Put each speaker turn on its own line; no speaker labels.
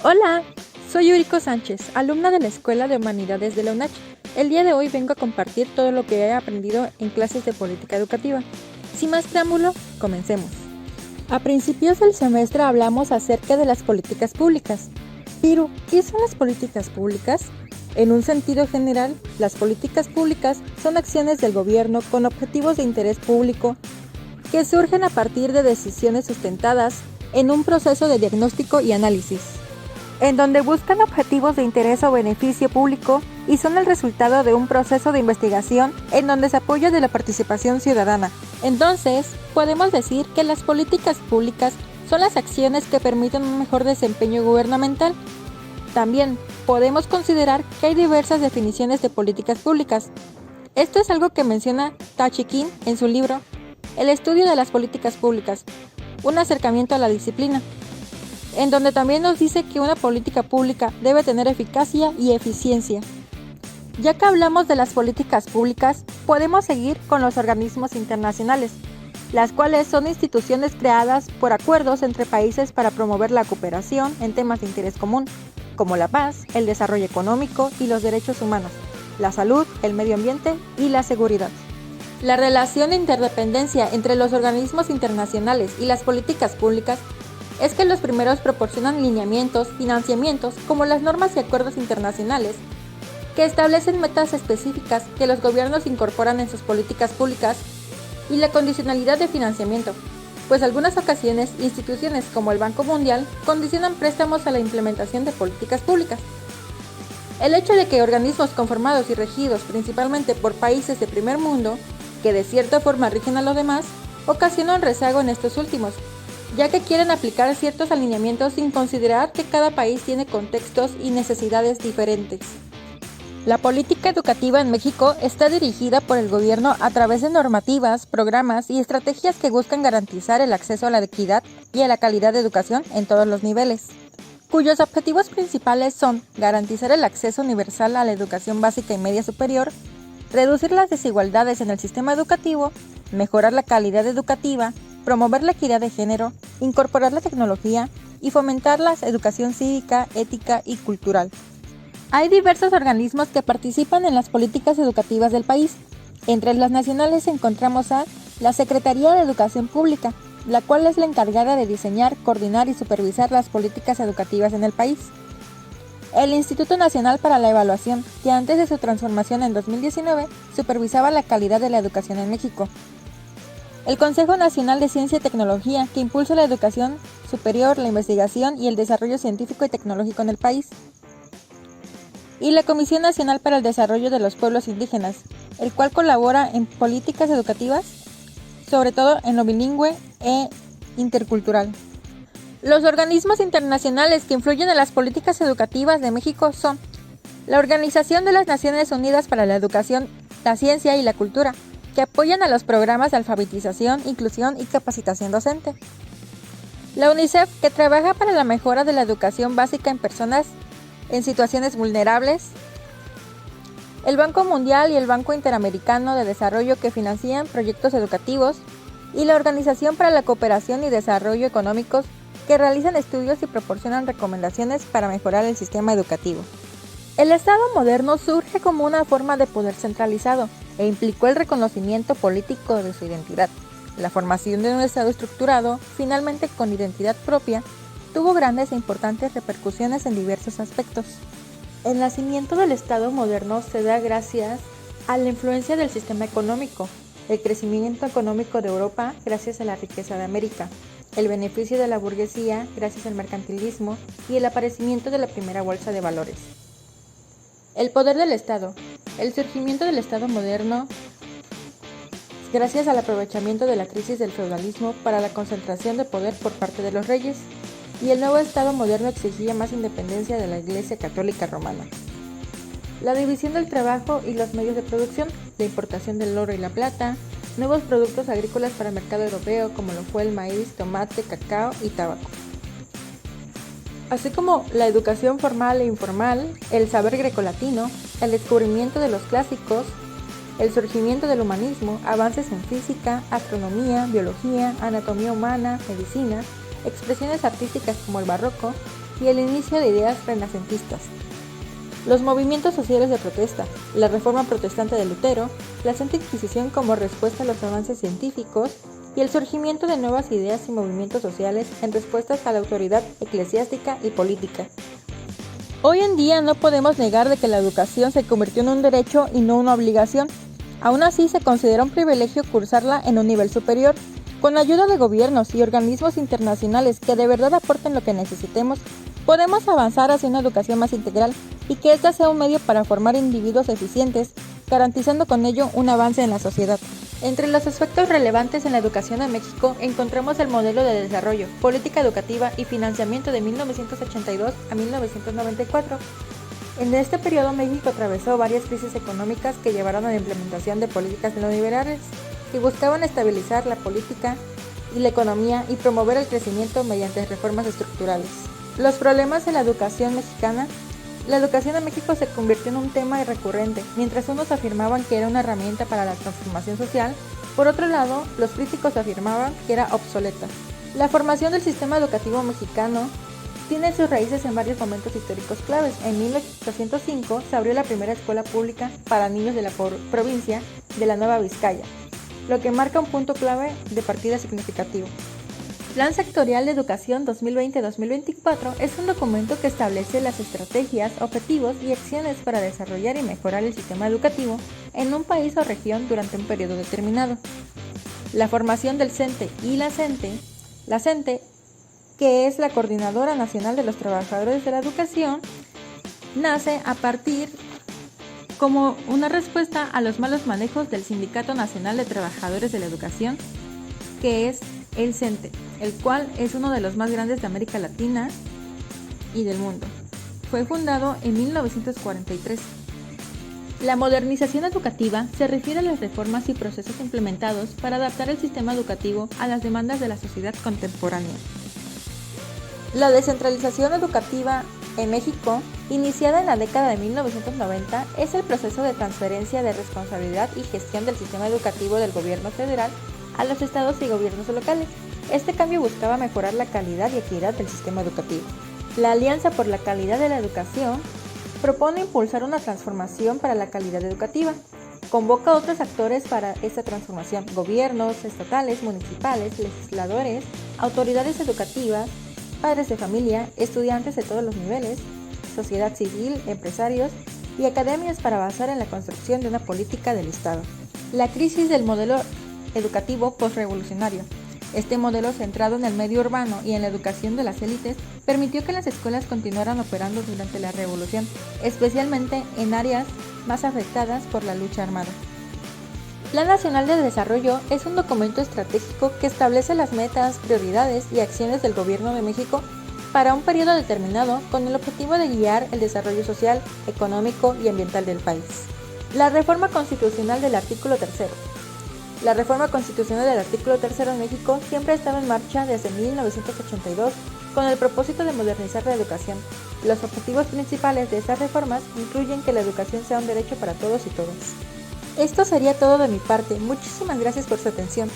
Hola, soy Yuriko Sánchez, alumna de la Escuela de Humanidades de la UNACH. El día de hoy vengo a compartir todo lo que he aprendido en clases de política educativa. Sin más preámbulo, comencemos. A principios del semestre hablamos acerca de las políticas públicas. Pero, ¿qué son las políticas públicas? En un sentido general, las políticas públicas son acciones del gobierno con objetivos de interés público que surgen a partir de decisiones sustentadas en un proceso de diagnóstico y análisis, en donde buscan objetivos de interés o beneficio público y son el resultado de un proceso de investigación en donde se apoya de la participación ciudadana. Entonces, podemos decir que las políticas públicas son las acciones que permiten un mejor desempeño gubernamental. También podemos considerar que hay diversas definiciones de políticas públicas. Esto es algo que menciona Tachi King en su libro El estudio de las políticas públicas, un acercamiento a la disciplina, en donde también nos dice que una política pública debe tener eficacia y eficiencia. Ya que hablamos de las políticas públicas, podemos seguir con los organismos internacionales, las cuales son instituciones creadas por acuerdos entre países para promover la cooperación en temas de interés común, como la paz, el desarrollo económico y los derechos humanos, la salud, el medio ambiente y la seguridad. La relación de interdependencia entre los organismos internacionales y las políticas públicas es que los primeros proporcionan lineamientos, financiamientos, como las normas y acuerdos internacionales, que establecen metas específicas que los gobiernos incorporan en sus políticas públicas, y la condicionalidad de financiamiento, pues algunas ocasiones instituciones como el Banco Mundial condicionan préstamos a la implementación de políticas públicas. El hecho de que organismos conformados y regidos principalmente por países de primer mundo, que de cierta forma rigen a los demás, ocasiona un rezago en estos últimos, ya que quieren aplicar ciertos alineamientos sin considerar que cada país tiene contextos y necesidades diferentes. La política educativa en México está dirigida por el gobierno a través de normativas, programas y estrategias que buscan garantizar el acceso a la equidad y a la calidad de educación en todos los niveles, cuyos objetivos principales son garantizar el acceso universal a la educación básica y media superior, reducir las desigualdades en el sistema educativo, mejorar la calidad educativa, promover la equidad de género, incorporar la tecnología y fomentar la educación cívica, ética y cultural. Hay diversos organismos que participan en las políticas educativas del país. Entre las nacionales encontramos a la Secretaría de Educación Pública, la cual es la encargada de diseñar, coordinar y supervisar las políticas educativas en el país. El Instituto Nacional para la Evaluación, que antes de su transformación en 2019, supervisaba la calidad de la educación en México. El Consejo Nacional de Ciencia y Tecnología, que impulsa la educación superior, la investigación y el desarrollo científico y tecnológico en el país. Y la Comisión Nacional para el Desarrollo de los Pueblos Indígenas, el cual colabora en políticas educativas, sobre todo en lo bilingüe e intercultural. Los organismos internacionales que influyen en las políticas educativas de México son la Organización de las Naciones Unidas para la Educación, la Ciencia y la Cultura, que apoyan a los programas de alfabetización, inclusión y capacitación docente. La UNICEF, que trabaja para la mejora de la educación básica en personas en situaciones vulnerables. El Banco Mundial y el Banco Interamericano de Desarrollo, que financian proyectos educativos, y la Organización para la Cooperación y Desarrollo Económicos, que realizan estudios y proporcionan recomendaciones para mejorar el sistema educativo. El Estado moderno surge como una forma de poder centralizado e implicó el reconocimiento político de su identidad. La formación de un Estado estructurado, finalmente con identidad propia, tuvo grandes e importantes repercusiones en diversos aspectos. El nacimiento del Estado moderno se da gracias a la influencia del sistema económico, el crecimiento económico de Europa gracias a la riqueza de América, el beneficio de la burguesía gracias al mercantilismo y el aparecimiento de la primera bolsa de valores. El poder del Estado. El surgimiento del Estado moderno gracias al aprovechamiento de la crisis del feudalismo para la concentración de poder por parte de los reyes, y el nuevo Estado moderno exigía más independencia de la Iglesia Católica Romana. La división del trabajo y los medios de producción, la importación del oro y la plata, nuevos productos agrícolas para el mercado europeo como lo fue el maíz, tomate, cacao y tabaco. Así como la educación formal e informal, el saber grecolatino, el descubrimiento de los clásicos, el surgimiento del humanismo, avances en física, astronomía, biología, anatomía humana, medicina, expresiones artísticas como el barroco, y el inicio de ideas renacentistas. Los movimientos sociales de protesta, la Reforma Protestante de Lutero, la Santa Inquisición como respuesta a los avances científicos y el surgimiento de nuevas ideas y movimientos sociales en respuestas a la autoridad eclesiástica y política. Hoy en día no podemos negar de que la educación se convirtió en un derecho y no una obligación. Aún así se considera un privilegio cursarla en un nivel superior. Con ayuda de gobiernos y organismos internacionales que de verdad aporten lo que necesitemos, podemos avanzar hacia una educación más integral y que ésta sea un medio para formar individuos eficientes, garantizando con ello un avance en la sociedad. Entre los aspectos relevantes en la educación en México encontramos el modelo de desarrollo, política educativa y financiamiento de 1982 a 1994. En este periodo México atravesó varias crisis económicas que llevaron a la implementación de políticas neoliberales que buscaban estabilizar la política y la economía y promover el crecimiento mediante reformas estructurales. Los problemas en la educación mexicana. La educación en México se convirtió en un tema recurrente, mientras unos afirmaban que era una herramienta para la transformación social, por otro lado, los críticos afirmaban que era obsoleta. La formación del sistema educativo mexicano tiene sus raíces en varios momentos históricos claves. En 1805 se abrió la primera escuela pública para niños de la provincia de la Nueva Vizcaya, lo que marca un punto clave de partida significativo. Plan Sectorial de Educación 2020-2024 es un documento que establece las estrategias, objetivos y acciones para desarrollar y mejorar el sistema educativo en un país o región durante un periodo determinado. La formación del CENTE y la CENTE, que es la Coordinadora Nacional de los Trabajadores de la Educación, nace a partir como una respuesta a los malos manejos del Sindicato Nacional de Trabajadores de la Educación, que es el CENTE, el cual es uno de los más grandes de América Latina y del mundo. Fue fundado en 1943. La modernización educativa se refiere a las reformas y procesos implementados para adaptar el sistema educativo a las demandas de la sociedad contemporánea. La descentralización educativa en México, iniciada en la década de 1990, es el proceso de transferencia de responsabilidad y gestión del sistema educativo del gobierno federal a los estados y gobiernos locales. Este cambio buscaba mejorar la calidad y equidad del sistema educativo. La Alianza por la Calidad de la Educación propone impulsar una transformación para la calidad educativa. Convoca a otros actores para esta transformación: gobiernos estatales, municipales, legisladores, autoridades educativas, padres de familia, estudiantes de todos los niveles, sociedad civil, empresarios y academias para avanzar en la construcción de una política del Estado. La crisis del modelo educativo postrevolucionario. Este modelo, centrado en el medio urbano y en la educación de las élites, permitió que las escuelas continuaran operando durante la revolución, especialmente en áreas más afectadas por la lucha armada. Plan Nacional de Desarrollo es un documento estratégico que establece las metas, prioridades y acciones del Gobierno de México para un periodo determinado con el objetivo de guiar el desarrollo social, económico y ambiental del país. La reforma constitucional del artículo 3. La reforma constitucional del artículo 3 en México siempre ha estado en marcha desde 1982 con el propósito de modernizar la educación. Los objetivos principales de estas reformas incluyen que la educación sea un derecho para todos y todas. Esto sería todo de mi parte. Muchísimas gracias por su atención.